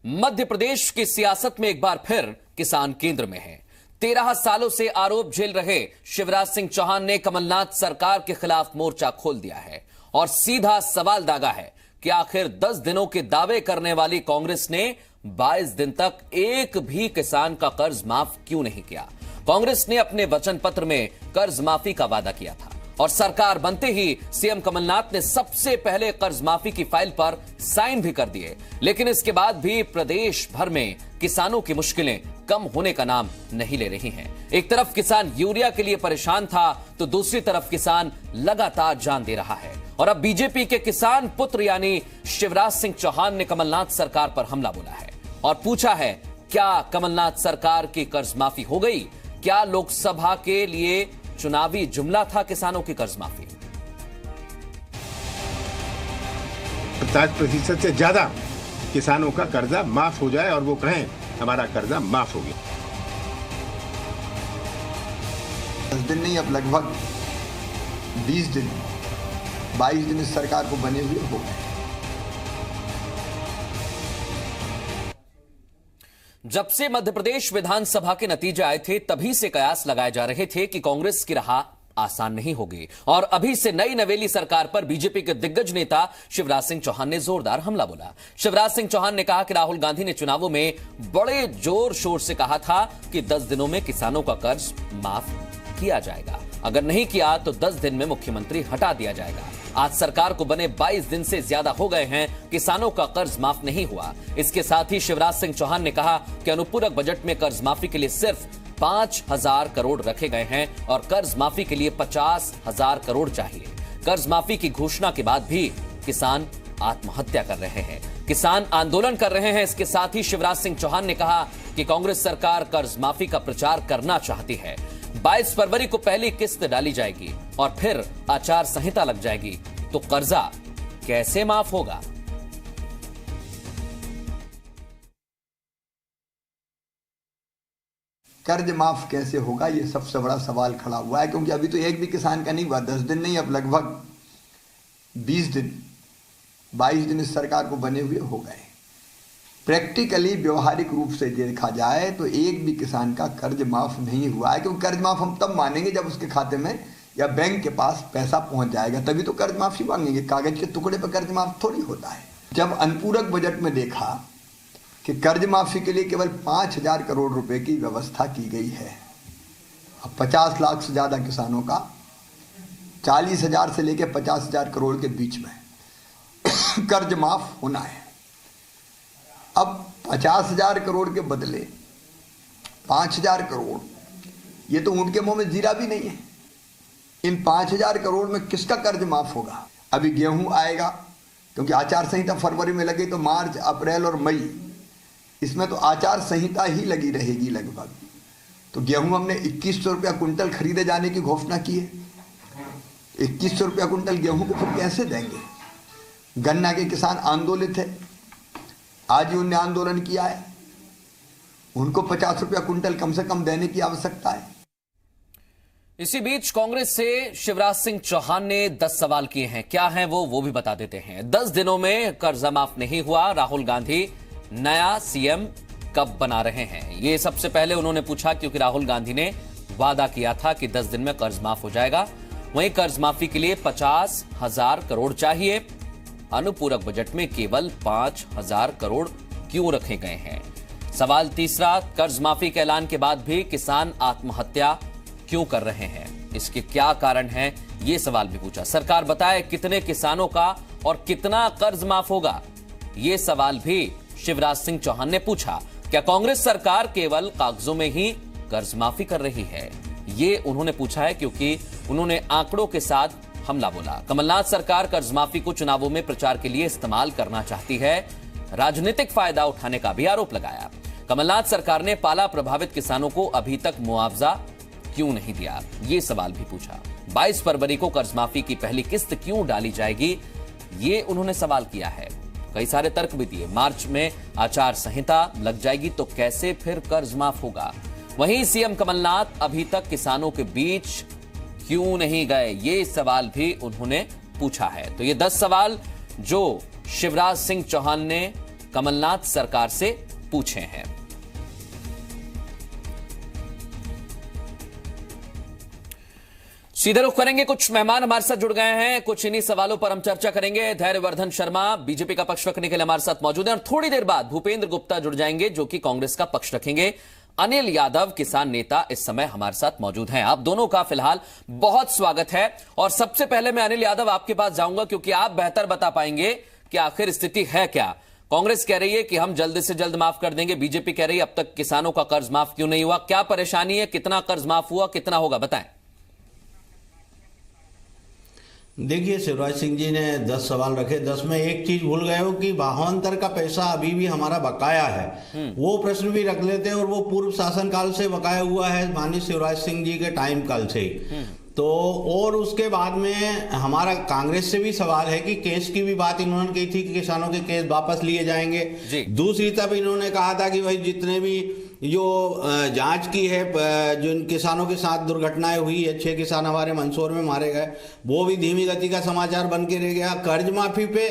मध्य प्रदेश की सियासत में एक बार फिर किसान केंद्र में है। 13 सालों से आरोप झेल रहे शिवराज सिंह चौहान ने कमलनाथ सरकार के खिलाफ मोर्चा खोल दिया है और सीधा सवाल दागा है कि आखिर 10 दिनों के दावे करने वाली कांग्रेस ने 22 दिन तक एक भी किसान का कर्ज माफ क्यों नहीं किया। कांग्रेस ने अपने वचन पत्र में कर्ज माफी का वादा किया था और सरकार बनते ही सीएम कमलनाथ ने सबसे पहले कर्ज माफी की फाइल पर साइन भी कर दिए, लेकिन इसके बाद भी प्रदेश भर में किसानों की मुश्किलें कम होने का नाम नहीं ले रही हैं। एक तरफ किसान यूरिया के लिए परेशान था तो दूसरी तरफ किसान लगातार जान दे रहा है और अब बीजेपी के किसान पुत्र यानी शिवराज सिंह चौहान ने कमलनाथ सरकार पर हमला बोला है और पूछा है, क्या कमलनाथ सरकार की कर्ज माफी हो गई? क्या लोकसभा के लिए चुनावी जुमला था किसानों की कर्ज माफी? 50% से ज्यादा किसानों का कर्जा माफ हो जाए और वो कहें हमारा कर्जा माफ हो गया। 10 दिन नहीं, अब लगभग 20 दिन 22 दिन इस सरकार को बने हुए हो गए। जब से मध्य प्रदेश विधानसभा के नतीजे आए थे तभी से कयास लगाए जा रहे थे कि कांग्रेस की राह आसान नहीं होगी और अभी से नई नवेली सरकार पर बीजेपी के दिग्गज नेता शिवराज सिंह चौहान ने जोरदार हमला बोला। शिवराज सिंह चौहान ने कहा कि राहुल गांधी ने चुनावों में बड़े जोर शोर से कहा था कि 10 दिनों में किसानों का कर्ज माफ किया जाएगा, अगर नहीं किया तो 10 दिन में मुख्यमंत्री हटा दिया जाएगा। आज सरकार को बने 22 दिन से ज्यादा हो गए हैं, किसानों का कर्ज माफ नहीं हुआ। इसके साथ ही शिवराज सिंह चौहान ने कहा कि अनुपूरक बजट में कर्ज माफी के लिए सिर्फ 5,000 करोड़ रखे गए हैं और कर्ज माफी के लिए 50,000 करोड़ चाहिए। कर्ज माफी की घोषणा के बाद भी किसान आत्महत्या कर रहे हैं, किसान आंदोलन कर रहे हैं। इसके साथ ही शिवराज सिंह चौहान ने कहा कि कांग्रेस सरकार कर्ज माफी का प्रचार करना चाहती है। 22 फरवरी को पहली किस्त डाली जाएगी और फिर आचार संहिता लग जाएगी, तो कर्जा कैसे माफ होगा? कर्ज माफ कैसे होगा, ये सबसे बड़ा सवाल खड़ा हुआ है, क्योंकि अभी तो एक भी किसान का नहीं हुआ। 10 दिन नहीं, अब लगभग 20 दिन 22 दिन इस सरकार को बने हुए हो गए। प्रैक्टिकली व्यवहारिक रूप से देखा जाए तो एक भी किसान का कर्ज माफ नहीं हुआ है, क्योंकि कर्ज माफ हम तब मानेंगे जब उसके खाते में या बैंक के पास पैसा पहुंच जाएगा, तभी तो कर्ज माफी मांगेंगे। कागज के टुकड़े पर कर्ज माफ थोड़ी होता है। जब अनुपूरक बजट में देखा कि कर्ज माफी के लिए केवल 5,000 करोड़ रुपए की व्यवस्था की गई है, अब 50 लाख से ज्यादा किसानों का 40,000 से लेकर 50,000 करोड़ के बीच में कर्ज माफ होना है। अब 50,000 करोड़ के बदले 5,000 करोड़, ये तो ऊंट के मुंह में जीरा भी नहीं है। इन 5,000 करोड़ में किसका कर्ज माफ होगा? अभी गेहूं आएगा, क्योंकि आचार संहिता फरवरी में लगी, तो मार्च, अप्रैल और मई इसमें तो आचार संहिता ही लगी रहेगी लगभग। तो गेहूं हमने 2100 रुपया कुंटल खरीदे जाने की घोषणा की है। 2100 रुपया कुंटल गेहूं को फिर कैसे देंगे? गन्ना के किसान आंदोलित है, आज ही उनने आंदोलन किया है, उनको 50 रुपया कुंटल कम से कम देने की आवश्यकता है। इसी बीच कांग्रेस से शिवराज सिंह चौहान ने 10 सवाल किए हैं। क्या हैं वो भी बता देते हैं। 10 दिनों में कर्जा माफ नहीं हुआ, राहुल गांधी नया सीएम कब बना रहे हैं? ये सबसे पहले उन्होंने पूछा, क्योंकि राहुल गांधी ने वादा किया था कि 10 दिन में कर्ज माफ हो जाएगा। वहीं कर्ज माफी के लिए 50,000 करोड़ चाहिए। अनुपूरक बजट में केवल 5,000 करोड़ क्यों रखे गए हैं? सवाल तीसरा, कर्ज माफी के ऐलान के बाद भी किसान आत्महत्या क्यों कर रहे हैं, इसके क्या कारण हैं? ये सवाल भी पूछा। सरकार बताए कितने किसानों का और कितना कर्ज माफ होगा, ये सवाल भी शिवराज सिंह चौहान ने पूछा। क्या कांग्रेस सरकार केवल कागजों में ही कर्ज माफी कर रही है, ये उन्होंने पूछा है, क्योंकि उन्होंने आंकड़ों के साथ हमला बोला। कमलनाथ सरकार कर्ज माफी को चुनावों में प्रचार के लिए इस्तेमाल करना चाहती है, राजनीतिक फायदा उठाने का भी आरोप लगाया। कमलनाथ सरकार ने पाला प्रभावित किसानों को अभी तक मुआवजा क्यों नहीं दिया, ये सवाल भी पूछा। 22 फरवरी को कर्ज माफी की पहली किस्त क्यों डाली जाएगी, ये उन्होंने सवाल किया है। कई सारे तर्क भी दिए। मार्च में आचार संहिता लग जाएगी तो कैसे फिर कर्ज माफ होगा? वहीं सीएम कमलनाथ अभी तक किसानों के बीच क्यों नहीं गए, ये सवाल भी उन्होंने पूछा है। तो ये 10 सवाल जो शिवराज सिंह चौहान ने कमलनाथ सरकार से पूछे हैं। सीधे रुख करेंगे, कुछ मेहमान हमारे साथ जुड़ गए हैं, कुछ इन्हीं सवालों पर हम चर्चा करेंगे। धैर्यवर्धन शर्मा बीजेपी का पक्ष रखने के लिए हमारे साथ मौजूद हैं और थोड़ी देर बाद भूपेंद्र गुप्ता जुड़ जाएंगे जो कि कांग्रेस का पक्ष रखेंगे। अनिल यादव किसान नेता इस समय हमारे साथ मौजूद हैं। आप दोनों का फिलहाल बहुत स्वागत है और सबसे पहले मैं अनिल यादव आपके पास जाऊंगा क्योंकि आप बेहतर बता पाएंगे कि आखिर स्थिति है क्या। कांग्रेस कह रही है कि हम जल्द से जल्द माफ कर देंगे, बीजेपी कह रही है अब तक किसानों का कर्ज माफ क्यों नहीं हुआ, क्या परेशानी है, कितना कर्ज माफ हुआ, कितना होगा, बताएं। देखिए, शिवराज सिंह जी ने 10 सवाल रखे, 10 में एक चीज भूल गए हो कि भावांतर का पैसा अभी भी हमारा बकाया है। वो प्रश्न भी रख लेते हैं और वो पूर्व शासन काल से बकाया हुआ है, माननीय शिवराज सिंह जी के टाइम काल से ही। तो और उसके बाद में हमारा कांग्रेस से भी सवाल है कि केस की भी बात इन्होंने की थी कि किसानों के केस वापस लिए जाएंगे। दूसरी तरफ इन्होंने कहा था कि भाई जितने भी जो जांच की है, जिन किसानों के साथ दुर्घटनाएं हुई है, 6 किसान हमारे मंदसौर में मारे गए, वो भी धीमी गति का समाचार बन के रह गया। कर्ज माफी पे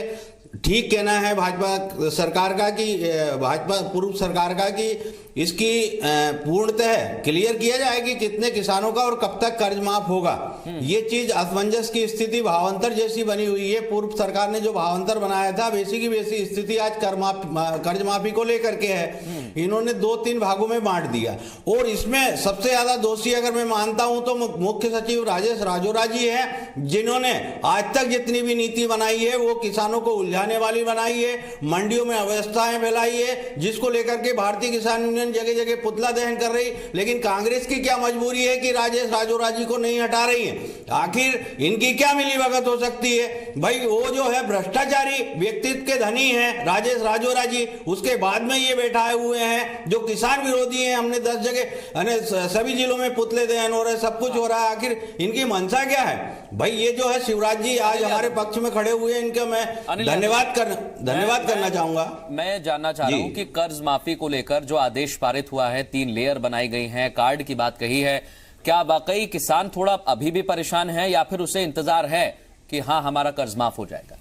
ठीक कहना है भाजपा सरकार का कि भाजपा पूर्व सरकार का कि इसकी पूर्णतः क्लियर किया जाए कि कितने किसानों का और कब तक कर्ज माफ होगा। ये चीज असमंजस की स्थिति भावांतर जैसी बनी हुई है। पूर्व सरकार ने जो भावांतर बनाया था वैसी की वैसी स्थिति आज कर्ज माफी को लेकर के है। इन्होंने 2-3 भागों में बांट दिया और इसमें सबसे ज्यादा दोषी अगर मैं मानता हूं तो मुख्य सचिव राजेश राजौरा जी है, जिन्होंने आज तक जितनी भी नीति बनाई है वो किसानों को उलझाने वाली बनाई है, मंडियों में अव्यवस्थाएं फैलाई है, जिसको लेकर के भारतीय किसान यूनियन जगह जगह पुतला दहन कर रही। लेकिन कांग्रेस की क्या मजबूरी है कि राजेश राजौरा जी को नहीं हटा रही है? आखिर इनकी क्या मिलीभगत हो सकती है? भाई वो जो है भ्रष्टाचारी व्यक्तित्व के धनी है राजेश राजौरा जी, उसके बाद में ये बैठाए हुए हैं जो किसान विरोधी हैं। हमने 10 जगह सभी जिलों में पुतले दहन हो रहे, सब कुछ हो रहा है। आखिर इनकी मंशा क्या है? भाई ये जो है शिवराज जी आज हमारे पक्ष में खड़े हुए हैं, इनका मैं धन्यवाद करना चाहूंगा। मैं जानना चाह रहा हूं कि कर्ज माफी को लेकर जो आदेश पारित हुआ है, 3 लेयर बनाई गई हैं, कार्ड की बात कही है, क्या वाकई किसान थोड़ा अभी भी परेशान है या फिर उसे इंतजार है कि हाँ हमारा कर्ज माफ हो जाएगा?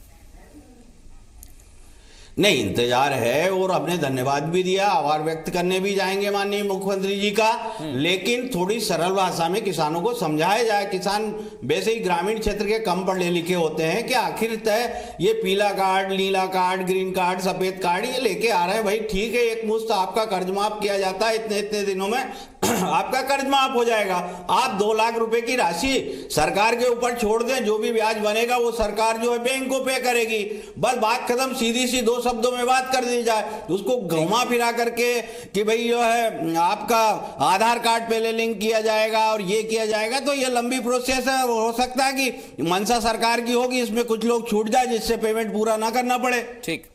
नहीं, इंतजार है और हमने धन्यवाद भी दिया, आभार व्यक्त करने भी जाएंगे माननीय मुख्यमंत्री जी का। लेकिन थोड़ी सरल भाषा में किसानों को समझाया जाए। किसान वैसे ही ग्रामीण क्षेत्र के कम पढ़े लिखे होते हैं कि आखिर तय ये पीला कार्ड, नीला कार्ड, ग्रीन कार्ड, सफेद कार्ड ये लेके आ रहे हैं। भाई ठीक है, एक मुश्त आपका कर्ज माफ किया जाता है, इतने इतने दिनों में आपका कर्ज माफ हो जाएगा। आप 2 लाख रुपए की राशि सरकार के ऊपर छोड़ दें, जो भी ब्याज बनेगा वो सरकार जो है बैंक को पे करेगी। बस बात खत्म, सीधी सी 2 शब्दों में बात कर दी जाए। उसको घुमा फिरा करके कि भाई जो है आपका आधार कार्ड पहले लिंक किया जाएगा और ये किया जाएगा, तो ये लंबी प्रोसेस है। हो सकता है कि मंशा सरकार की होगी, इसमें कुछ लोग छूट जाए जिससे पेमेंट पूरा ना करना पड़े। ठीक,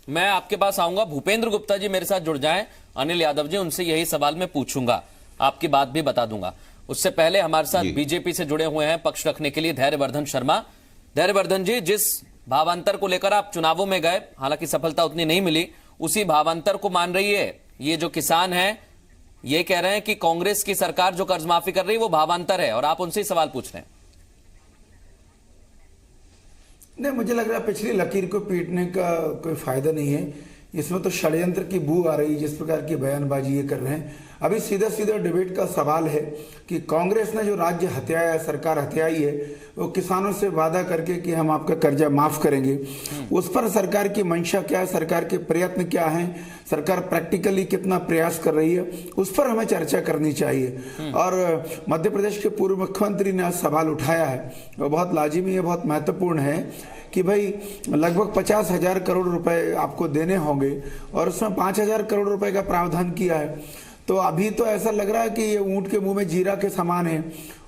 मैं आपके पास आऊंगा। भूपेंद्र गुप्ता जी मेरे साथ जुड़ जाएं। अनिल यादव जी, उनसे यही सवाल मैं पूछूंगा, आपकी बात भी बता दूंगा। उससे पहले हमारे साथ बीजेपी से जुड़े हुए हैं पक्ष रखने के लिए धैर्यवर्धन शर्मा। धैर्यवर्धन जी, जिस भावांतर को लेकर आप चुनावों में गए, हालांकि सफलता उतनी नहीं मिली, उसी भावांतर को मान रही है ये जो किसान हैं, ये कह रहे हैं कि कांग्रेस की सरकार जो कर्ज माफी कर रही है वो भावांतर है और आप उनसे सवाल पूछ रहे हैं। नहीं, मुझे लग रहा है पिछली लकीर को पीटने का कोई फायदा नहीं है। इसमें तो षड्यंत्र की बू आ रही है जिस प्रकार की बयानबाजी ये कर रहे हैं। अभी सीधा सीधा डिबेट का सवाल है कि कांग्रेस ने जो राज्य हत्याया, सरकार हत्याई है, वो किसानों से वादा करके कि हम आपका कर्जा माफ करेंगे। उस पर सरकार की मंशा क्या है, सरकार के प्रयत्न क्या हैं, सरकार प्रैक्टिकली कितना प्रयास कर रही है, उस पर हमें चर्चा करनी चाहिए। और मध्य प्रदेश के पूर्व मुख्यमंत्री ने आज सवाल उठाया है, वो बहुत लाजिमी है, बहुत महत्वपूर्ण है कि भाई लगभग 50,000 करोड़ रुपए आपको देने होंगे और उसमें 5,000 करोड़ रुपए का प्रावधान किया है। तो अभी तो ऐसा लग रहा है कि ये ऊंट के मुंह में जीरा के समान है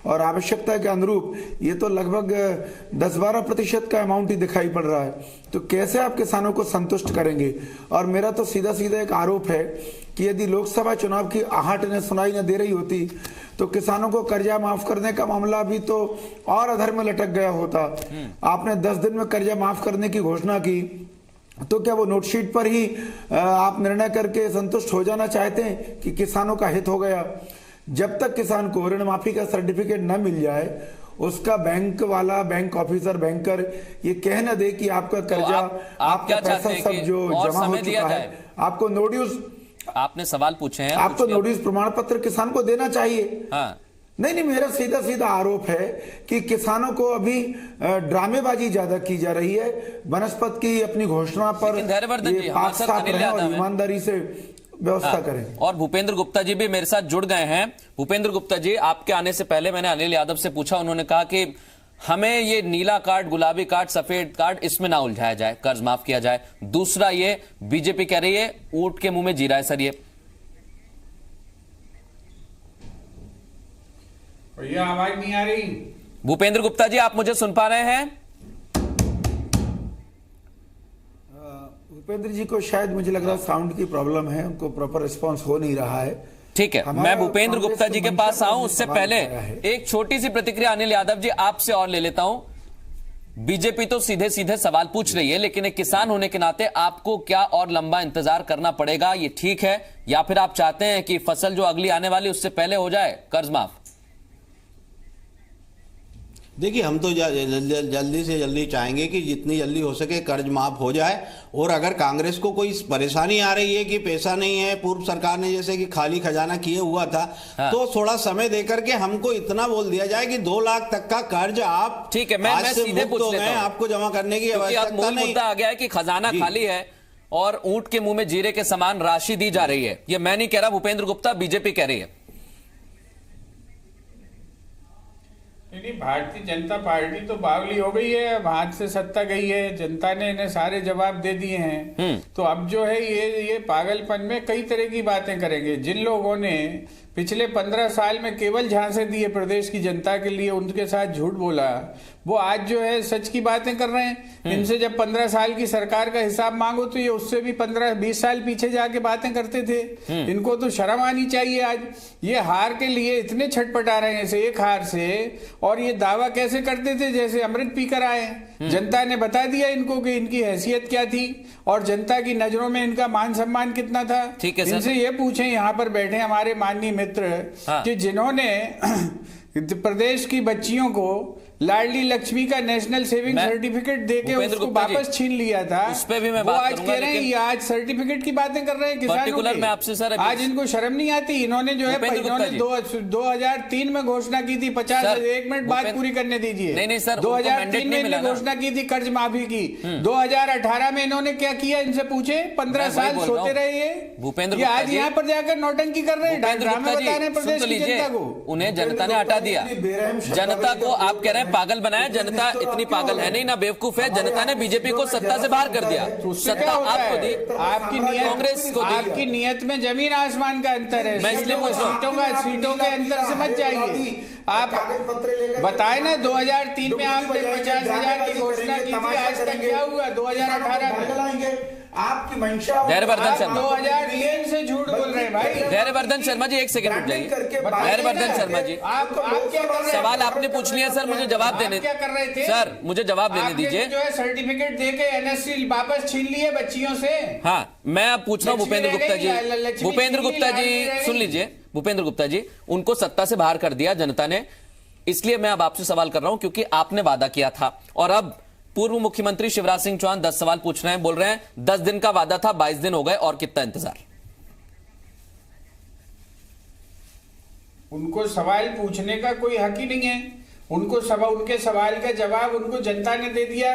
और आवश्यकता के अनुरूप ये तो लगभग 10-12% का अमाउंट ही दिखाई पड़ रहा है। तो कैसे आप किसानों को संतुष्ट करेंगे? और मेरा तो सीधा सीधा एक आरोप है कि यदि लोकसभा चुनाव की आहट ने सुनाई न दे रही होती तो किसानों को कर्जा माफ करने का मामला भी तो और अधर में लटक गया होता। आपने 10 दिन में कर्जा माफ करने की घोषणा की, तो क्या वो नोटशीट पर ही आप निर्णय करके संतुष्ट हो जाना चाहते हैं कि किसानों का हित हो गया? जब तक किसान को ऋण माफी का सर्टिफिकेट न मिल जाए उसका बैंक वाला, बैंक ऑफिसर, बैंकर ये कह न दे कि आपका कर्जा, आप क्या आपका चाहते पैसा हैं सब कि जो और जमा हो समय दिया चुका है, जाए? आपको नोटिस, आपने सवाल पूछे हैं, आपको नोटिस प्रमाण पत्र किसान को देना चाहिए। हाँ, नहीं, मेरा सीधा सीधा आरोप है कि किसानों को अभी ड्रामेबाजी ज्यादा की जा रही है। वनस्पत की अपनी घोषणा पर धैर्यवर्धन जी, ये हाँ, पाक सर, साफ अनिल रहें यादव और हैं। ईमानदारी से व्यवस्था करें। और भूपेंद्र गुप्ता जी भी मेरे साथ जुड़ गए हैं। भूपेंद्र गुप्ता जी, आपके आने से पहले मैंने अनिल यादव से पूछा, उन्होंने कहा कि हमें ये नीला कार्ड, गुलाबी कार्ड, सफेद कार्ड, इसमें ना उलझाया जाए, कर्ज माफ किया जाए। दूसरा, ये बीजेपी कह रही है ऊंट के मुंह में जीरा है। सर, ये भैया आवाज नहीं आ रही। भूपेंद्र गुप्ता जी, आप मुझे सुन पा रहे हैं? भूपेंद्र जी को शायद मुझे लग रहा है साउंड की प्रॉब्लम है, उनको प्रॉपर रिस्पांस हो नहीं रहा है। ठीक है, मैं भूपेंद्र गुप्ता जी के पास आऊं उससे पहले एक छोटी सी प्रतिक्रिया अनिल यादव जी आपसे और ले लेता हूं। बीजेपी तो सीधे सीधे सवाल पूछ रही है, लेकिन एक किसान होने के नाते आपको क्या और लंबा इंतजार करना पड़ेगा? ये ठीक है, या फिर आप चाहते हैं कि फसल जो अगली आने वाली उससे पहले हो जाए कर्ज माफ? देखिए, हम तो जल्दी से जल्दी चाहेंगे कि जितनी जल्दी हो सके कर्ज माफ हो जाए। और अगर कांग्रेस को कोई परेशानी आ रही है कि पैसा नहीं है, पूर्व सरकार ने जैसे कि खाली खजाना किए हुआ था, हाँ। तो थोड़ा समय देकर के हमको इतना बोल दिया जाए कि 2 लाख तक का कर्ज आप ठीक है, मैं सीधे पूछ लेता हूं, आपको जमा करने की क्योंकि अब आवश्यकता मूल नहीं। मुद्दा आ गया है कि खजाना खाली है और ऊंट के मुंह में जीरे के समान राशि दी जा रही है। ये मैं नहीं कह रहा, भूपेंद्र गुप्ता, बीजेपी कह रही है। नहीं, भारतीय जनता पार्टी तो बावली हो गई है, अब हाथ से सत्ता गई है, जनता ने इन्हें सारे जवाब दे दिए हैं। तो अब जो है ये पागलपन में कई तरह की बातें करेंगे। जिन लोगों ने पिछले 15 साल में केवल झांसे दिए प्रदेश की जनता के लिए, उनके साथ झूठ बोला, वो आज जो है सच की बातें कर रहे हैं। इनसे जब 15 साल की सरकार का हिसाब मांगो तो ये उससे भी 15-20 साल पीछे जाके बातें करते थे। इनको तो शर्म आनी चाहिए। आज ये हार के लिए इतने छटपटा रहे हैं, एक हार से, और ये दावा कैसे करते थे जैसे अमृत पीकर आए। जनता ने बता दिया इनको कि इनकी हैसियत क्या थी और जनता की नजरों में इनका मान सम्मान कितना था। ठीक है सर। इनसे ये पूछें, यहाँ पर बैठे हमारे माननीय मित्र, कि जिन्होंने प्रदेश की बच्चियों को लाडली लक्ष्मी का नेशनल सेविंग सर्टिफिकेट देके उसको वापस छीन लिया था, उस पे भी मैं वो बात आज करूंगा, कह रहे हैं ये आज सर्टिफिकेट की बातें कर रहे हैं किसानों पर्टिकुलर की। मैं आपसे सर आज इनको शर्म नहीं आती? इन्होंने जो है इन्होंने 2003 में घोषणा की थी 1 मिनट बात पूरी करने दीजिए। नहीं सर, 2003 में इन्होंने घोषणा की थी कर्ज माफी की। 2018 में इन्होंने क्या किया, इनसे पूछे। 15 साल सोते रहे ये भूपेंद्र, आज यहाँ पर जाकर नौटंकी कर रहे हैं, ड्रामे बता रहे हैं प्रदेश की जनता को। उन्हें जनता ने हटा दिया, जनता को आप कह रहे हैं पागल बनाया। जनता इतनी पागल है नहीं, ना बेवकूफ है। जनता ने बीजेपी को सत्ता से बाहर कर दिया, सत्ता आपको दी, आपकी नियत, कांग्रेस को दी। आपकी नियत में जमीन आसमान का अंतर है। मैं इसलिए पूछ रहा हूं, सीटों के अंतर से मत जाइए। आप बताए ना 2003 में आपने 50,000 की घोषणा की थी, आज तक क्या हुआ? 2018 में आपकी मंशा, धैर्यवर्धन शर्मा 2003 से झूठ बोल रहे हैं भाई। धैर्यवर्धन शर्मा जी, एक सेकंड रुक जाइए। धैर्यवर्धन शर्मा जी, आप क्या कर रहे हैं? सवाल आपने पूछ लिया सर, मुझे जवाब देने, क्या कर रहे थे सर मुझे जवाब देने दीजिए। जो है सर्टिफिकेट देके एनएससी वापस छीन लिए बच्चियों से। हाँ, मैं अब पूछ रहा हूँ भूपेंद्र गुप्ता जी, भूपेंद्र गुप्ता जी सुन लीजिए। भूपेंद्र गुप्ता जी, उनको सत्ता से बाहर कर दिया जनता ने, इसलिए मैं अब आपसे सवाल कर रहा हूं क्योंकि आपने वादा किया था। और अब पूर्व मुख्यमंत्री शिवराज सिंह चौहान 10 सवाल पूछ रहे हैं, बोल रहे हैं 10 दिन का वादा था, 22 दिन हो गए, और कितना इंतजार? उनको सवाल पूछने का कोई हक ही नहीं है। उनके सवाल का जवाब उनको जनता ने दे दिया।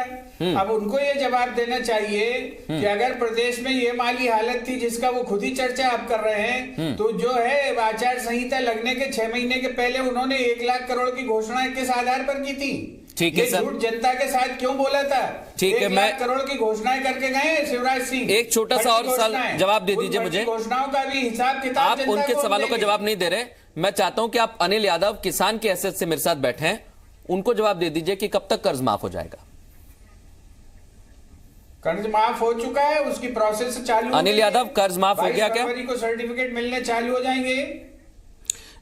अब उनको ये जवाब देना चाहिए कि अगर प्रदेश में ये माली हालत थी जिसका वो खुद ही चर्चा आप कर रहे हैं, तो जो है आचार संहिता लगने के 6 महीने के पहले उन्होंने 1 लाख करोड़ की घोषणा किस आधार पर की थी? ठीक है सर, झूठ जनता के साथ क्यों बोला था? ठीक है, 1 लाख करोड़ की घोषणाएं करके गए शिवराज सिंह। एक छोटा सा और सवाल जवाब दे दीजिए मुझे। घोषणाओं का भी हिसाब किताब, आप उनके सवालों का जवाब नहीं दे रहे। मैं चाहता हूं कि आप अनिल यादव किसान की हैसियत से मेरे साथ बैठे हैं, उनको जवाब दे दीजिए कि कब तक कर्ज माफ हो जाएगा? कर्ज माफ हो चुका है, उसकी प्रोसेस चालू। अनिल यादव, कर्ज माफ हो गया क्या? फरवरी को सर्टिफिकेट मिलने चालू हो जाएंगे।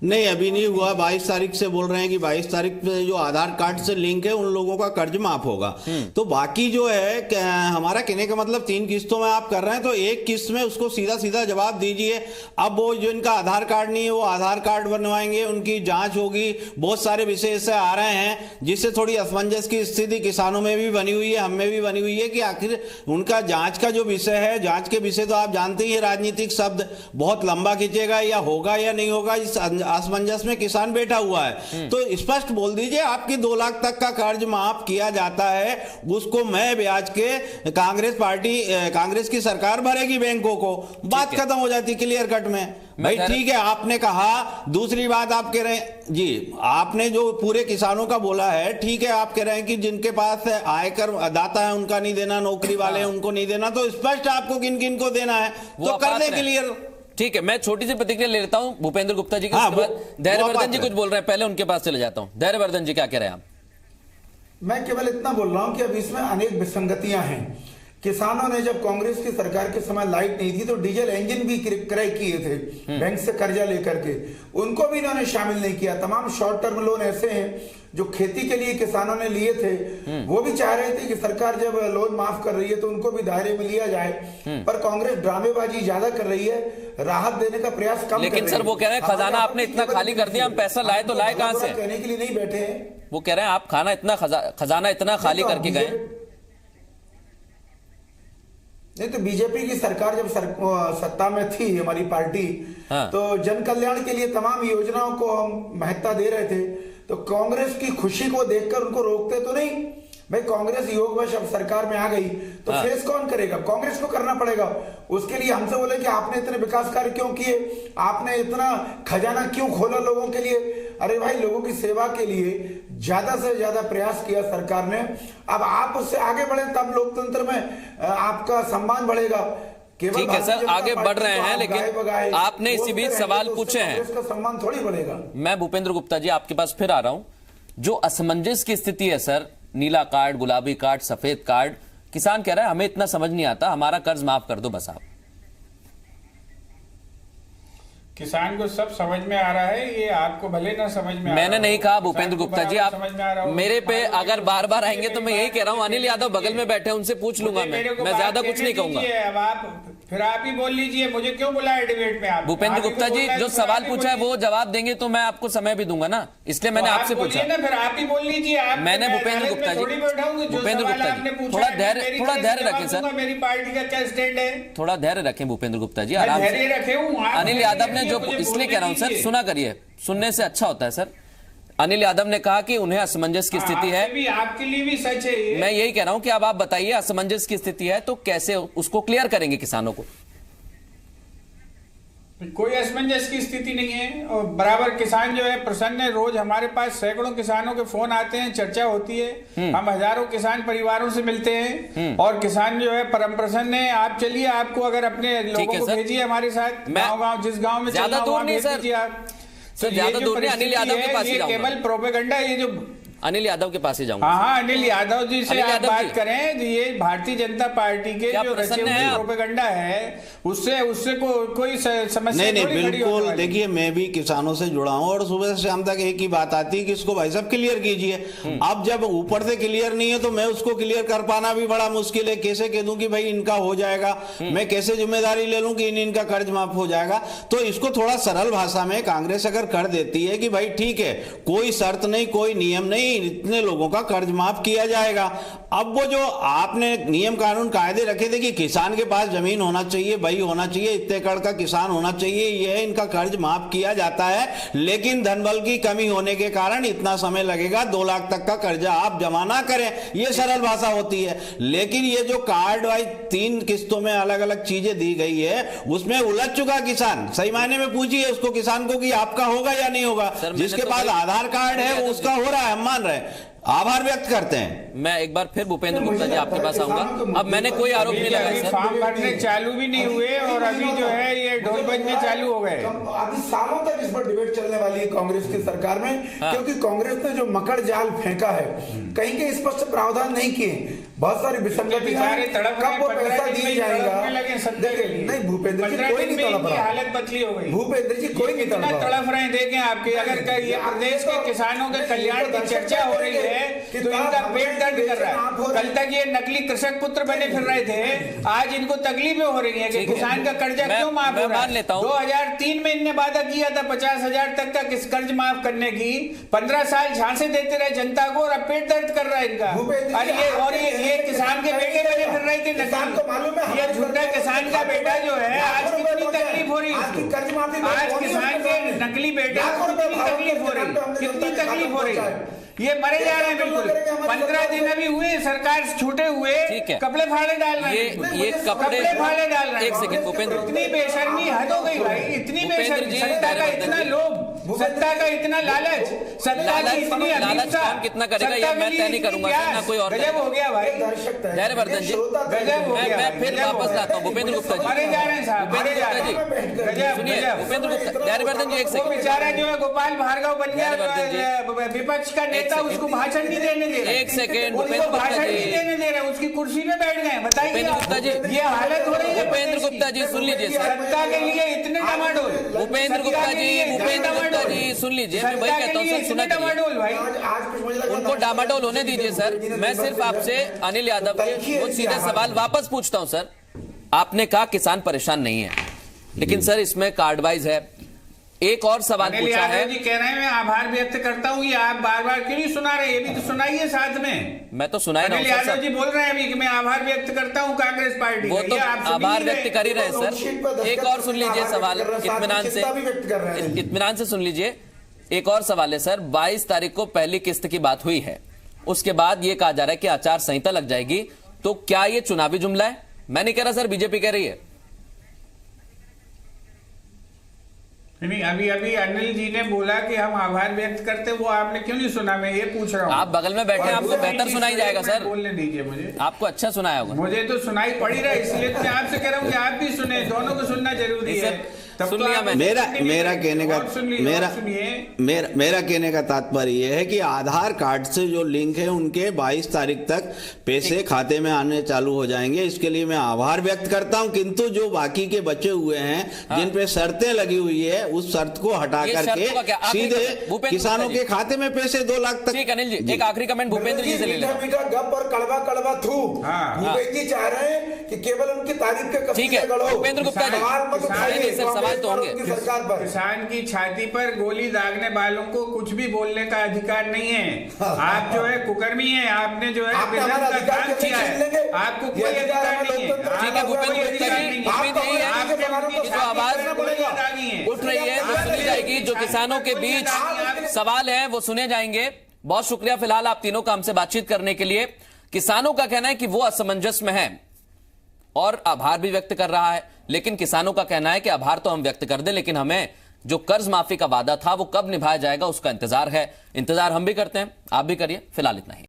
नहीं, अभी नहीं हुआ। 22 तारीख से बोल रहे हैं कि 22 तारीख पे जो आधार कार्ड से लिंक है उन लोगों का कर्ज माफ होगा। तो बाकी जो है हमारा कहने का मतलब 3 किस्तों में आप कर रहे हैं, तो एक किस्त में उसको सीधा सीधा जवाब दीजिए। अब वो जो इनका आधार कार्ड नहीं है वो आधार कार्ड बनवाएंगे, उनकी जांच होगी, बहुत सारे विषय ऐसे आ रहे हैं जिससे थोड़ी असमंजस की स्थिति किसानों में भी बनी हुई है, हम में भी बनी हुई है कि आखिर उनका जांच का जो विषय है, जांच के विषय तो आप जानते ही है, राजनीतिक शब्द बहुत लंबा खींचेगा या होगा या नहीं होगा, इस असमंजस में किसान बैठा हुआ है। तो स्पष्ट बोल दीजिए आपकी 2 लाख तक का कर्ज माफ किया जाता है, उसको मैं ब्याज के कांग्रेस की सरकार भरेगी बैंकों को, बात खत्म हो जाती क्लियर कट में। भाई ठीक है, आपने कहा। दूसरी बात आप कह रहे हैं जी, आपने जो पूरे किसानों का बोला है, ठीक है, आप कह रहे हैं कि जिनके पास आयकर दाता है उनका नहीं देना, नौकरी वाले हैं उनको नहीं देना, तो स्पष्ट आपको किन किन को देना है तो कर दे क्लियर। ठीक है, मैं छोटी सी प्रतिक्रिया ले लेता हूं भूपेंद्र गुप्ता जी के। उसके बाद धैर्यवर्धन जी कुछ बोल रहे हैं, पहले उनके पास चले जाता हूं। धैर्यवर्धन जी क्या कह रहे हैं आप? मैं केवल इतना बोल रहा हूं कि अब इसमें अनेक विसंगतियां हैं। किसानों ने जब कांग्रेस की सरकार के समय लाइट नहीं थी तो डीजल इंजन भी क्रय किए थे बैंक से कर्जा लेकर के, उनको भी इन्होंने शामिल नहीं किया। तमाम शॉर्ट टर्म लोन ऐसे हैं जो खेती के लिए किसानों ने लिए थे, वो भी चाह रहे थे कि सरकार जब लोन माफ कर रही है तो उनको भी दायरे में लिया जाए, पर कांग्रेस ड्रामेबाजी ज्यादा कर रही है, राहत देने का प्रयास कम कर रही है। लेकिन सर वो कह रहे हैं खजाना आपने इतना खाली कर दिया, हम पैसा लाए तो लाए कहां से? कहने के लिए नहीं बैठे हैं, वो कह रहे हैं आप खजाना इतना खाली करके गए। नहीं तो बीजेपी की सरकार जब सत्ता में थी हमारी पार्टी, तो जन कल्याण के लिए तमाम योजनाओं को हम महत्ता दे रहे थे, तो कांग्रेस की खुशी को देखकर उनको रोकते तो नहीं। भाई कांग्रेस योगवश अब सरकार में आ गई तो फेस कौन करेगा? कांग्रेस को करना पड़ेगा। उसके लिए हमसे बोले कि आपने इतने विकास कार्य क्यों किए, आपने इतना खजाना क्यों खोला लोगों के लिए? अरे भाई, लोगों की सेवा के लिए ज्यादा से ज्यादा प्रयास किया सरकार ने, अब आप उससे आगे बढ़े तब लोकतंत्र में आपका सम्मान बढ़ेगा। ठीक है सर, आगे बढ़ रहे हैं, लेकिन आपने इसी बीच सवाल पूछे हैं, इसका सम्मान थोड़ी बढ़ेगा। मैं भूपेंद्र गुप्ता जी आपके पास फिर आ रहा हूं। जो असमंजस की स्थिति है सर, नीला कार्ड, गुलाबी कार्ड, सफेद कार्ड, किसान कह रहा है हमें इतना समझ नहीं आता, हमारा कर्ज माफ कर दो बस आप। किसान को सब समझ में आ रहा है, ये आपको भले ना समझ में। मैंने नहीं कहा भूपेंद्र गुप्ता जी, आप मेरे पे अगर बार बार आएंगे तो मैं यही कह रहा हूं। अनिल यादव बगल में बैठे, उनसे पूछ लूंगा मैं ज्यादा कुछ नहीं कहूंगा। अब आप फिर आप ही बोल लीजिए, मुझे क्यों बुलाया डिबेट में? आप भूपेंद्र गुप्ता जी जो सवाल पूछा है वो जवाब देंगे तो मैं आपको समय भी दूंगा ना, इसलिए मैंने आपसे पूछा ना, फिर आप ही बोल लीजिए। मैंने भूपेंद्र गुप्ता जी थोड़ा धैर्य रखें सर, मेरी पार्टी का क्या स्टैंड है, थोड़ा धैर्य रखें भूपेंद्र गुप्ता जी, आराम से रखे हूँ। अनिल यादव ने जो, इसलिए कह रहा हूं सर, सुना करिए, सुनने से अच्छा होता है सर। अनिल यादव ने कहा कि उन्हें असमंजस की स्थिति है, आपके लिए भी सच है ये। मैं यही कह रहा हूं कि अब आप बताइए असमंजस की स्थिति है तो कैसे उसको क्लियर करेंगे किसानों को? कोई असमंजस की स्थिति नहीं है, और बराबर किसान जो है प्रसन्न है। रोज हमारे पास सैकड़ों किसानों के फोन आते हैं, चर्चा होती है, हम हजारों किसान परिवारों से मिलते हैं और किसान जो है परम प्रसन्न है। आप चलिए, आपको अगर अपने लोगों को भेजिए हमारे साथ, गाँव जिस गाँव में ज्यादा दूर नहीं सर, ज्यादा दूर नहीं, अनिल यादव के पास ही जाऊंगा। केवल प्रोपेगेंडा, ये जो अनिल यादव के पास ही जाऊंगा। हाँ, अनिल यादव जी से आप बात करें। ये भारतीय जनता पार्टी के जो रचे हुए प्रोपेगेंडा है उससे कोई समस्या नहीं, बिल्कुल। देखिए, मैं भी किसानों से जुड़ा हूं और सुबह से शाम तक एक ही बात आती है कि इसको भाई साहब क्लियर कीजिए। अब जब ऊपर से क्लियर नहीं है तो मैं उसको क्लियर कर पाना भी बड़ा मुश्किल है। कैसे कह दूं कि भाई इनका हो जाएगा, मैं कैसे जिम्मेदारी ले लूं कि इनका कर्ज माफ हो जाएगा? तो इसको थोड़ा सरल भाषा में कांग्रेस अगर कर देती है कि भाई ठीक है, कोई शर्त नहीं, कोई नियम नहीं, इतने लोगों का कर्ज माफ किया जाएगा। अब वो जो आपने नियम कानून कायदे रखे थे कि किसान के पास जमीन होना चाहिए, भाई होना चाहिए, इतने एकड़ का किसान होना चाहिए, यह इनका कर्ज माफ किया जाता है, लेकिन धनबल की कमी होने के कारण इतना समय लगेगा, 2 लाख तक का कर्जा आप जमा ना करें, ये सरल भाषा होती है। लेकिन ये जो कार्ड वाइज 3 किस्तों में अलग अलग चीजें दी गई है, उसमें उलझ चुका किसान। सही मायने में पूछिए उसको, किसान को, कि आपका होगा या नहीं होगा। जिसके पास आधार कार्ड है उसका हो रहा है, हम मान रहे हैं, आभार व्यक्त करते हैं। मैं एक बार फिर भूपेंद्र गुप्ता जी आपके पास आऊंगा। अब मैंने कोई आरोप नहीं लगाया सर, फॉर्म भरने चालू भी नहीं हुए और अभी जो है ये ढोल बजने चालू हो गए। अभी सालों तक इस पर डिबेट चलने वाली है कांग्रेस की सरकार में, क्योंकि कांग्रेस ने जो मकड़ जाल फेंका है, कहीं के स्पष्ट प्रावधान नहीं किए, बहुत सारी विसंगतियां हैं, कब वो पैसा दिया जाएगा। नहीं भूपेंद्र जी कोई नहीं तड़प रहा, हालत बदली हो गई। भूपेंद्र जी कोई नहीं तड़प रहे हैं। देखें आपके, अगर ये प्रदेश के किसानों के कल्याण की चर्चा हो रही है तो इनका पेट दर्द कर रहा है। कल तक ये नकली कृषक पुत्र बने फिर रहे थे, आज इनको तकलीफें हो रही है कि किसान का कर्जा क्यों माफ हो रहा है। 2003 में इनने वादा किया था 50,000 तक का कर्ज माफ करने की, 15 साल झांसे देते रहे जनता को, और अब पेट दर्द कर रहा है इनका। और ये किसान के बेटे बने फिर रहे थे नकली, ये झूठा किसान का बेटा जो है, आज कितनी तकलीफ हो रही है, आज किसान के नकली बेटे को कितनी तकलीफ हो रही, कितनी तकलीफ हो रही है, ये मरे जा रहे हैं बिल्कुल। 15 दिन अभी हुए सरकार छूटे हुए, कपड़े फाड़े डाल रहे हैं, ये कपड़े फाड़े डाल रहे हैं। एक सेकंड भूपेंद्र, इतनी बेशर्मी हद हो गई भाई, इतनी बेशर्मी, सत्ता का इतना लोभ, सत्ता का इतना लालच, सत्ता की इतनी अभिप्सा, कितना करेगा ये मैं तय नहीं करूंगा, ना कोई और। गजब हो गया भाई, धैर्यवर्धन जी, गजब हो गया। मैं फिर वापस लाता हूँ भूपेंद्र गुप्ता जी, मरे जा रहे हैं साहब, मरे जा रहे हैं। सुनिए भूपेंद्र गुप्ता, धैर्यवर्धन जी एक वो सेकंड, बेचारा जो है गोपाल भार्गव बन गया विपक्ष का नेता, उसको भाषण नहीं देने दे रहे। एक सेकंड उसको भूपेंद्र गुप्ता भाषण नहीं जी, देने दे रहे, उसकी कुर्सी पे बैठ गए। बताइए भूपेंद्र गुप्ता जी, ये हालत हो रही है भूपेंद्र गुप्ता जी सुन लीजिए सर, सत्ता के लिए इतने डमाडोल, भूपेंद्र गुप्ता जी सुन लीजिए, मैं वही कहता हूँ सर, सुना डमाडोल भाई, उनको डामाडोल होने दीजिए सर। मैं सिर्फ आपसे अनिल यादव के वो सीधे सवाल वापस पूछता हूं सर। आपने कहा किसान परेशान नहीं है, लेकिन सर इसमें कार्ड वाइज है। एक और सवाल पूछा है, जी कह रहे हैं मैं आभार व्यक्त करता हूँ, ये आप बार बार क्यों नहीं सुना रहे, ये भी तो सुनाइए साथ में। मैं तो सुना ही रहा हूं यादव सर, जी बोल रहे हैं अभी कि मैं आभार व्यक्त करता हूँ कांग्रेस पार्टी, वो तो आभार व्यक्त कर ही रहे सर। एक और सुन लीजिए सवाल, इत्मीनान से सुन लीजिए। एक और सवाल है सर, 22 तारीख को पहली किस्त की बात हुई है, उसके बाद ये कहा जा रहा है कि आचार संहिता लग जाएगी, तो क्या ये चुनावी जुमला है? मैं नहीं कह रहा सर, बीजेपी कह रही है। नहीं, अभी अनिल जी ने बोला कि हम आभार व्यक्त करते, वो आपने क्यों नहीं सुना? मैं ये पूछ रहा हूँ। आप बगल में बैठे हैं, आपको बेहतर सुनाई जाएगा सर, बोलने दीजिए मुझे, आपको अच्छा सुनाया होगा। मुझे तो सुनाई पड़ी रहा है, इसलिए तो मैं आपसे कह रहा हूँ कि आप भी सुने, दोनों को सुनना जरूरी है। सुन लिया मैंने। मेरा कहने का तात्पर्य यह है कि आधार कार्ड से जो लिंक है उनके 22 तारीख तक पैसे खाते में आने चालू हो जाएंगे, इसके लिए मैं आभार व्यक्त करता हूं। किंतु जो बाकी के बचे हुए हैं जिन पे शर्तें लगी हुई है, उस शर्त को हटा करके सीधे किसानों के खाते में पैसे 2 लाख तक। ठीक अनिल जी, एक आखिरी कमेंट भूपेंद्र जी से ले लें। गप और कड़वा कड़वा थू, भूपेंद्र जी चाह रहे हैं कि केवल उनकी तारीफ के ठीक है भूपेंद्र गुप्ता जी, सर तो होंगे। किसान की छाती पर गोली दागने वालों को कुछ भी बोलने का अधिकार नहीं है। आप जो है कुकर्मी है, आपने जो है काम किया है, आपको कोई अधिकार नहीं है। ठीक है भूपेंद्र गुप्ता जी, उम्मीद यही है कि जो आवाज उठ रही है वो सुनी जाएगी, जो किसानों के बीच सवाल है वो सुने जाएंगे। बहुत शुक्रिया फिलहाल आप तीनों का हमसे बातचीत करने के लिए। किसानों का कहना है कि वो असमंजस में है और आभार भी व्यक्त कर रहा है, लेकिन किसानों का कहना है कि आभार तो हम व्यक्त कर दें, लेकिन हमें जो कर्ज माफी का वादा था वो कब निभाया जाएगा उसका इंतजार है। इंतजार हम भी करते हैं, आप भी करिए। फिलहाल इतना ही।